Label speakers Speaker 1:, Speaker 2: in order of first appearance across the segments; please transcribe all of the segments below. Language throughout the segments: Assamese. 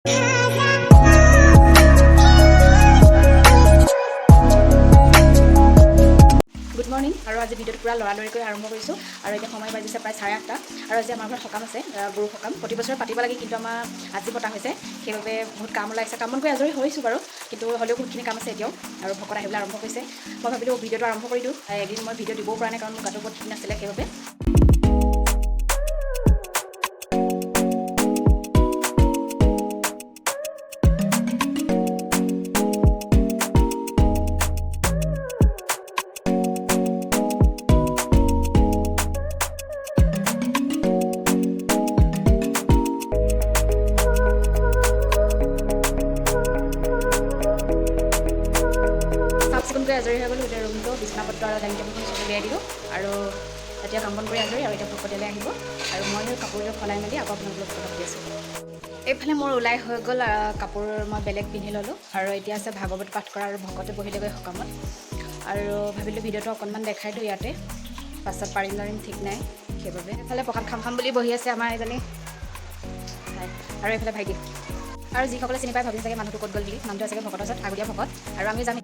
Speaker 1: গুড মৰ্নিং আৰু আজি ভিডিঅ'টো পুৰা লৰালৰিকৈ আৰম্ভ কৰিছোঁ আৰু এতিয়া সময় বাজিছে প্ৰায় 8:30 আৰু আজি আমাৰ ঘৰত সকাম আছে গৰু সকাম প্ৰতি বছৰ পাতিব লাগে কিন্তু আমাৰ আজি পতা হৈছে সেইবাবে বহুত কাম ওলাইছে কাম বন কৰি আজৰি হৈছোঁ বাৰু কিন্তু হ'লেও বহুতখিনি কাম আছে এতিয়াও আৰু ভকত আহিবলৈ আৰম্ভ কৰিছে মই ভাবিলোঁ ভিডিঅ'টো আৰম্ভ কৰি দিওঁ এদিন মই ভিডিঅ' দিবও পৰা নাই কাৰণ মোৰ গাটো বহুত ঠিক নাছিলে সেইবাবে আজৰি হৈ গ'লোঁ এতিয়া ৰুমটো বিছনাপত্ৰ আৰু ডাইনিং টেবুলখন চব উলিয়াই দিলোঁ আৰু এতিয়া কাম বন কৰি আজৰি আৰু এতিয়া ভকতীয়ালৈ আহিব আৰু মই কাপোৰযোৰ সলাই মেলি আকৌ আপোনালোকক কথা পাতি আছোঁ এইফালে মোৰ ওলাই হৈ গ'ল কাপোৰ মই বেলেগ পিন্ধি ল'লোঁ আৰু এতিয়া আছে ভাগৱত পাঠ কৰা আৰু ভকতে বহিলেগৈ সকামত আৰু ভাবিলোঁ ভিডিঅ'টো অকণমান দেখাই দিওঁ ইয়াতে পাছত পাৰিম নোৱাৰিম ঠিক নাই সেইবাবে এইফালে প্ৰসাদ খাম বুলি বহি আছে আমাৰ এজনী আৰু এইফালে ভাইটি আৰু যিসকলে চিনি পাই ভাবিছে চাগে মানুহটো ক'ত গ'ল বুলি মানুহটো আছেগৈ ভকতৰ ওচৰত আগতীয়া ভকত আৰু আমি যাম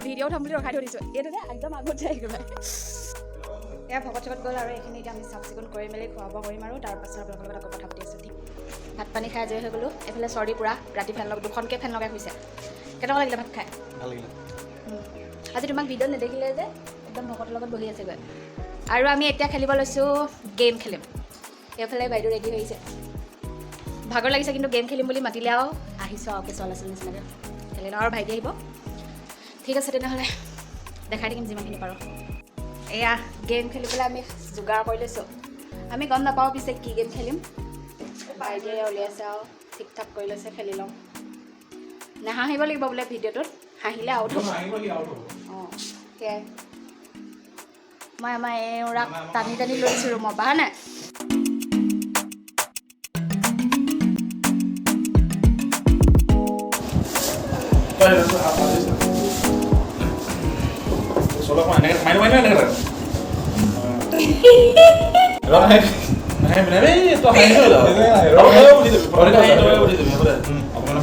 Speaker 1: ভিডিঅ' থ'ম বুলি ৰখাই থৈ দিছোঁ এইটো একদম আগত যায় একেবাৰে এয়া ভকত চকত গ'ল আৰু এইখিনি এতিয়া আমি চাফ চিকুণ কৰি মেলি খোৱা বোৱা কৰিম আৰু তাৰপাছত আপোনালোকৰ লগত আকৌ কথা পাতি আছোঁ ঠিক ভাত পানী খাই আজৰি হৈ গ'লোঁ এইফালে চৰ্দি পূৰা ৰাতি ফেন লগাই দুখনকৈ ফেন লগাই শুইছে কেনেকুৱা লাগিলে ভাত খাই
Speaker 2: ভাল লাগিলে
Speaker 1: আজি তোমাক ভিডিঅ'ত নেদেখিলে যে একদম ভকতৰ লগত বহি আছেগৈ আৰু আমি এতিয়া খেলিব লৈছোঁ গেম খেলিম এইফালে বাইদেউ ৰেডি হৈছে ভাগৰ লাগিছে কিন্তু গেম খেলিম বুলি মাতিলে আৰু আহিছোঁ আৰু কেঁচুৱা ল'ৰা ছোৱালী নিচিনাকৈ খেলি লওঁ আৰু ভাইটি আহিব ঠিক আছে তেনেহ'লে দেখাই থাকিম যিমানখিনি পাৰোঁ এয়া গেম খেলি পেলাই আমি যোগাৰ কৰি লৈছোঁ আমি গম নাপাওঁ পিছে কি গেম খেলিম ভাইটিয়ে উলিয়াইছে আৰু ঠিক ঠাক কৰি লৈছে খেলি লওঁ নাহাঁহিব লাগিব বোলে ভিডিঅ'টোত হাঁহিলে আউট হ'ব অঁ সেয়াই মই আমাৰ এওঁৰাক টানি টানি লৈ দিছোঁ ৰুমৰ পৰা হয় নাই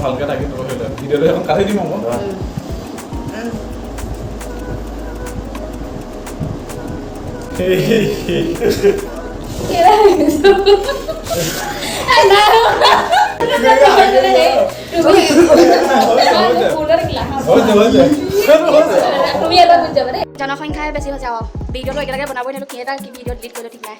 Speaker 2: ভালকে থাকি ভিডিঅ'টো এখন কাটি দিম আকৌ
Speaker 1: জনসংখ্যাই বেছি হৈছে আৰু ভিডিঅ'টো একেলগে বনাবই নিলোঁ কি এটা কি ভিডিঅ' ডিলিট কৰিলোঁ ঠিক নাই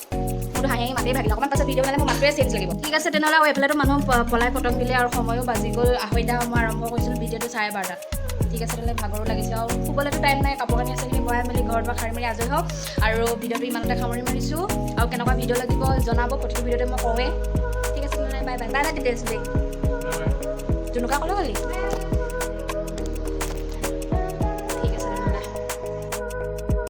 Speaker 1: মোৰতো হাঁহি মাতেই ভাগিলে অকণমান পাছত ভিডিঅ' বনালে মোৰ মাতটোৱে চেঞ্জ লাগিব ঠিক আছে তেনেহ'লে আৰু এইফালেতো মানুহ পলাই পটক দিলে আৰু সময়ো বাজি গ'ল 2:30 মই আৰম্ভ কৰিছিলোঁ ভিডিঅ'টো 12:30 ঠিক আছে তেনেহ'লে ভাগৰো লাগিছে আৰু শুবলৈতো টাইম নাই কাপোৰ কানি আছে বৰাই মেলি ঘৰত বা সাৰি মেলি আজৰি হওক আৰু ভিডিঅ'টো ইমানতে সামৰি মাৰিছোঁ আৰু কেনেকুৱা ভিডিঅ' লাগিব জনাব প্ৰতিটো ভিডিঅ'তে মই কওঁৱেই ঠিক আছে তেনেহ'লে বাই বাই বাই বাই দিছোঁ দেই জুনুকা ক'লৈ গ'লি